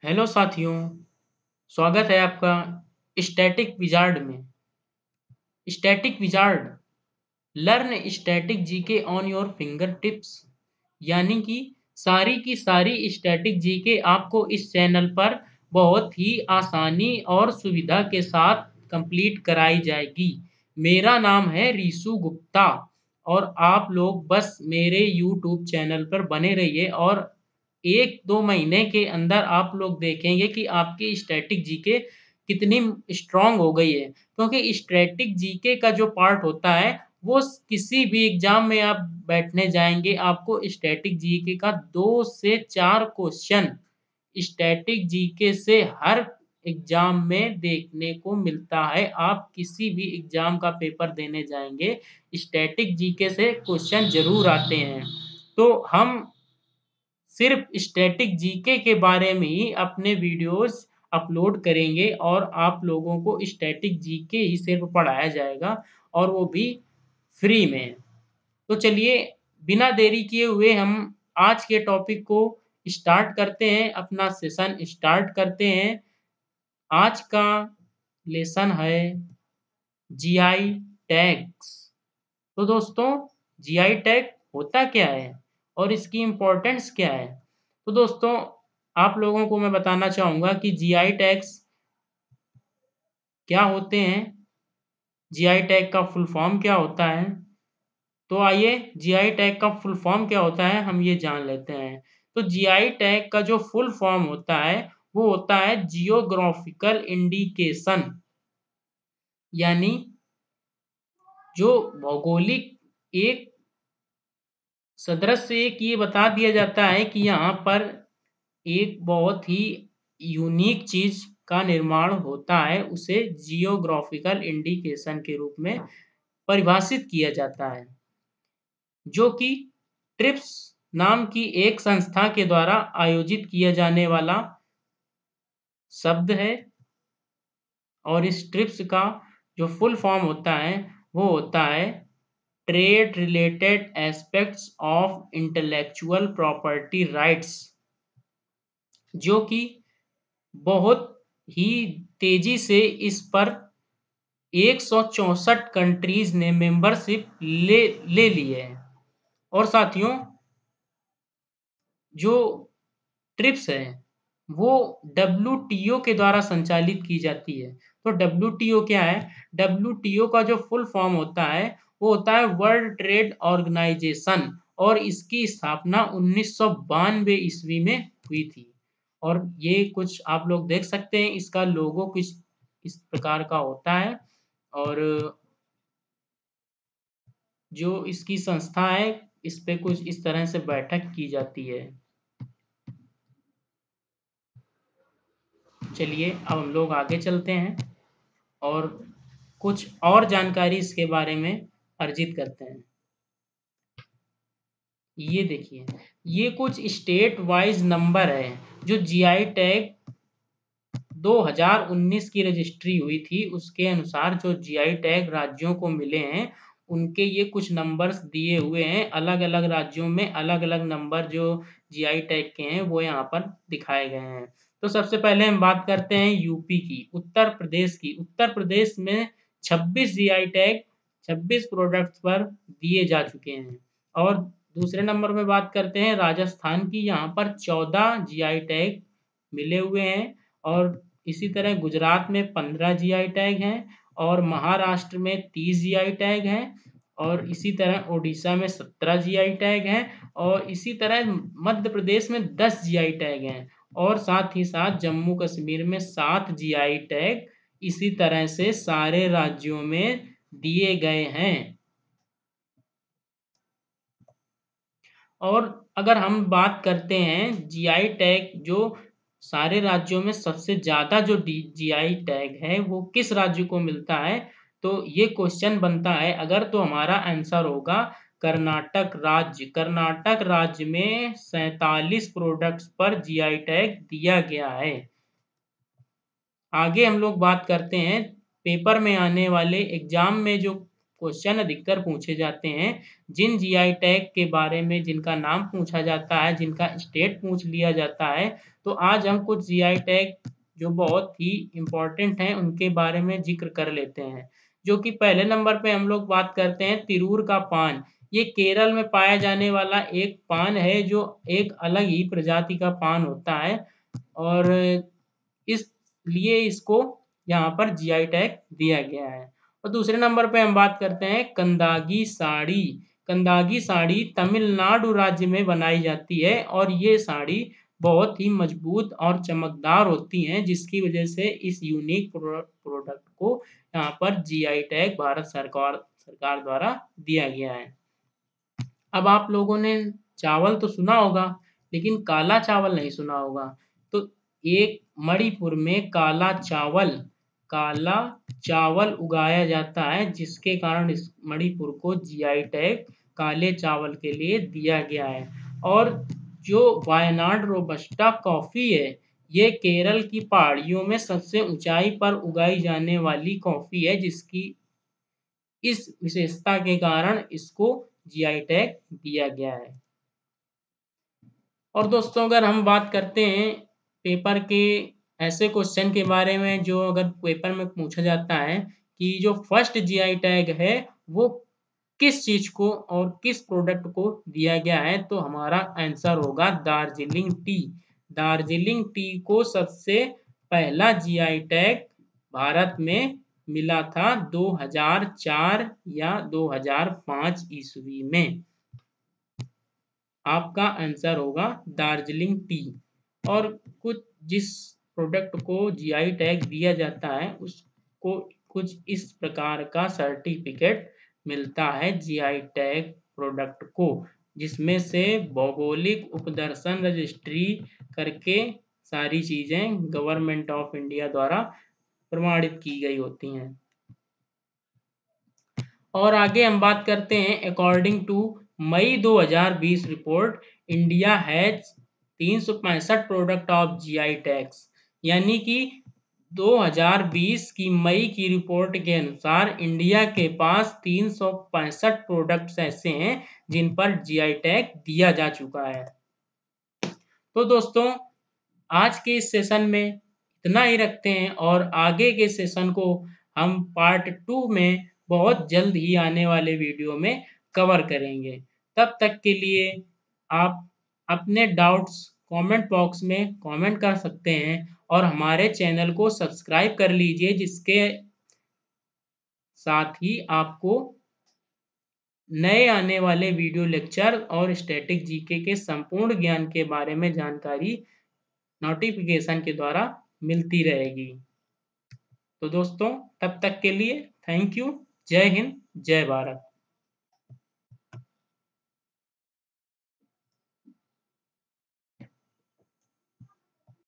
Hello साथियों, स्वागत है आपका स्टैटिक विज़ार्ड में। Static wizard learn static GK on your finger tips यानी कि सारी की सारी स्टैटिक जीके आपको इस चैनल पर बहुत ही आसानी और सुविधा के साथ कंप्लीट कराई जाएगी। मेरा नाम है रीशु गुप्ता और आप लोग बस मेरे यूट्यूब चैनल पर बने रहिए और 1-2 महीने के अंदर आप लोग देखेंगे कि आपकी स्टैटिक जीके कितनी स्ट्रॉन्ग हो गई है। क्योंकि स्टैटिक जीके का जो पार्ट होता है, वो किसी भी एग्ज़ाम में आप बैठने जाएँगे, आपको स्टैटिक जीके का 2 से 4 क्वेश्चन स्टैटिक जीके से हर एग्ज़ाम में देखने को मिलता है। आप किसी भी एग्ज़ाम का पेपर देने जाएँगे, स्टैटिक जीके से क्वेश्चन ज़रूर आते हैं। तो हम सिर्फ़ स्टैटिक जीके के बारे में ही अपने वीडियोज़ अपलोड करेंगे और आप लोगों को स्टैटिक जीके ही सिर्फ़ पढ़ाया जाएगा और वो भी फ्री में। तो चलिए बिना देरी किए हुए हम आज के टॉपिक को स्टार्ट करते हैं, अपना सेशन स्टार्ट करते हैं। आज का लेसन है जीआई टैग्स। तो दोस्तों जीआई टैग होता क्या है और इसकी इम्पोर्टेंस क्या है? तो दोस्तों आप लोगों को मैं बताना चाहूँगा कि जीआई टैग्स क्या होते हैं? जीआई टैग का फुल फॉर्म क्या होता है? तो आइए जीआई टैग का फुल फॉर्म क्या होता है हम ये जान लेते हैं। तो जीआई टैग का जो फुल फॉर्म होता है वो होता है जियोग्राफिकल इंडिकेशन यानी जो भौगोलिक एक सदृश से एक ये बता दिया जाता है कि यहाँ पर एक बहुत ही यूनिक चीज़ का निर्माण होता है, उसे जियोग्राफिकल इंडिकेशन के रूप में परिभाषित किया जाता है, जो कि ट्रिप्स नाम की एक संस्था के द्वारा आयोजित किया जाने वाला शब्द है और इस ट्रिप्स का जो फुल फॉर्म होता है, वो होता है trade related aspects of intellectual property rights जो कि बहुत ही तेज़ी से इस पर 164 कंट्रीज़ ने मेंबरशिप ले ली है। और साथियों जो ट्रिप्स है, वो डब्ल्यूटीओ के द्वारा संचालित की जाती है। तो डब्ल्यूटीओ क्या है? डब्ल्यूटीओ का जो फुल फॉर्म होता है, वो होता है वर्ल्ड ट्रेड ऑर्गनाइज़ेशन और इसकी स्थापना 1992 ईस्वी में हुई थी। और ये कुछ आप लोग देख सकते हैं, इसका लोगो कुछ इस प्रकार का होता है और जो इसकी संस्था है, इस पे कुछ इस तरह से बैठक की जाती है। चलिए अब हम लोग आगे चलते हैं और कुछ और जानकारी इसके बारे में अर्जित करते हैं। ये देखिए, ये कुछ स्टेट वाइज़ नंबर है, जो जीआई टैग 2019 की रजिस्ट्री हुई थी, उसके अनुसार जो जीआई टैग राज्यों को मिले हैं, उनके ये कुछ नंबर्स दिए हुए हैं। अलग-अलग राज्यों में अलग-अलग नंबर जो जीआई टैग के हैं, वो यहाँ पर दिखाए गए हैं। तो सबसे पहले हम बात करते हैं यूपी की, उत्तर प्रदेश की। उत्तर प्रदेश में 26 जीआई टैग 26 प्रोडक्ट्स पर दिए जा चुके हैं और दूसरे नंबर पे बात करते हैं राजस्थान की, यहाँ पर 14 जीआई टैग मिले हुए हैं और इसी तरह गुजरात में 15 जीआई टैग हैं और महाराष्ट्र में 30 जीआई टैग हैं और इसी तरह ओडिशा में 17 जीआई टैग हैं और इसी तरह मध्य प्रदेश में 10 जीआई टैग हैं और साथ ही साथ जम्मू कश्मीर में 7 जीआई टैग इसी तरह से सारे राज्यों में दिए गए हैं। और अगर हम बात करते हैं जीआई टैग जो सारे राज्यों में सबसे ज़्यादा जो डी जीआई टैग है वो किस राज्य को मिलता है? तो ये क्वेश्चन बनता है अगर तो हमारा आंसर होगा कर्नाटक राज्य। कर्नाटक राज्य में 47 प्रोडक्ट्स पर जीआई टैग दिया गया है। आगे हम लोग बात करते हैं पेपर में आने वाले एग्ज़ाम में जो क्वेश्चन अधिकतर पूछे जाते हैं। जिन जीआई टैग के बारे में जिनका नाम पूछा जाता है, जिनका स्टेट पूछ लिया जाता है, तो आज हम कुछ जीआई टैग जो बहुत ही इम्पोर्टेंट हैं, उनके बारे में ज़िक्र कर लेते हैं। जो कि पहले नंबर पे हम लोग बात करते हैं तिरूर का पान। ये केरल में पाया जाने वाला एक पान है, जो एक अलग ही प्रजाति का पान होता है और इसलिए इसको यहाँ पर जीआई टैग दिया गया है। और दूसरे नंबर पे हम बात करते हैं कंदागी साड़ी। कंदागी साड़ी तमिलनाडु राज्य में बनाई जाती है और ये साड़ी बहुत ही मजबूत और चमकदार होती हैं, जिसकी वजह से इस यूनिक प्रोडक्ट को यहाँ पर जीआई टैग भारत सरकार द्वारा दिया गया है। अब आप लोगों ने चावल तो सुना होगा, लेकिन काला चावल नहीं सुना होगा। तो एक मणिपुर में काला चावल उगाया जाता है, जिसके कारण इस मणिपुर को जीआई टैग काले चावल के लिए दिया गया है। और जो वायनाड रोबस्टा कॉफ़ी है, ये केरल की पहाड़ियों में सबसे ऊंचाई पर उगाई जाने वाली कॉफ़ी है, जिसकी इस विशेषता के कारण इसको जीआई टैग दिया गया है। और दोस्तों अगर हम बात करते हैं पेपर के ऐसे क्वेश्चन के बारे में जो अगर पेपर में पूछा जाता है कि जो फर्स्ट जीआई टैग है वो किस चीज़ को और किस प्रोडक्ट को दिया गया है, तो हमारा आंसर होगा दार्जिलिंग टी। दार्जिलिंग टी को सबसे पहला जीआई टैग भारत में मिला था 2004 या 2005 ईस्वी में। आपका आंसर होगा दार्जिलिंग टी। और कुछ जिस प्रोडक्ट को जीआई टैग दिया जाता है उसको कुछ इस प्रकार का सर्टिफिकेट मिलता है जीआई टैग प्रोडक्ट को, जिसमें से भौगोलिक उपदर्शन रजिस्ट्री करके सारी चीज़ें गवर्नमेंट ऑफ इंडिया द्वारा प्रमाणित की गई होती हैं। और आगे हम बात करते हैं according to May 2020 report, India has 365 product of GI tags. यानी कि 2020 की मई की रिपोर्ट के अनुसार इंडिया के पास 365 प्रोडक्ट्स ऐसे हैं जिन पर जीआई टैग दिया जा चुका है। तो दोस्तों आज के इस सेशन में इतना ही रखते हैं और आगे के सेशन को हम पार्ट 2 में बहुत जल्द ही आने वाले वीडियो में कवर करेंगे। तब तक के लिए आप अपने डाउट्स कमेंट बॉक्स में कमेंट कर सकते हैं और हमारे चैनल को सब्सक्राइब कर लीजिए, जिसके साथ ही आपको नए आने वाले वीडियो लेक्चर और स्टैटिक जीके के संपूर्ण ज्ञान के बारे में जानकारी नोटिफिकेशन के द्वारा मिलती रहेगी। तो दोस्तों तब तक के लिए थैंक यू। जय हिंद, जय भारत।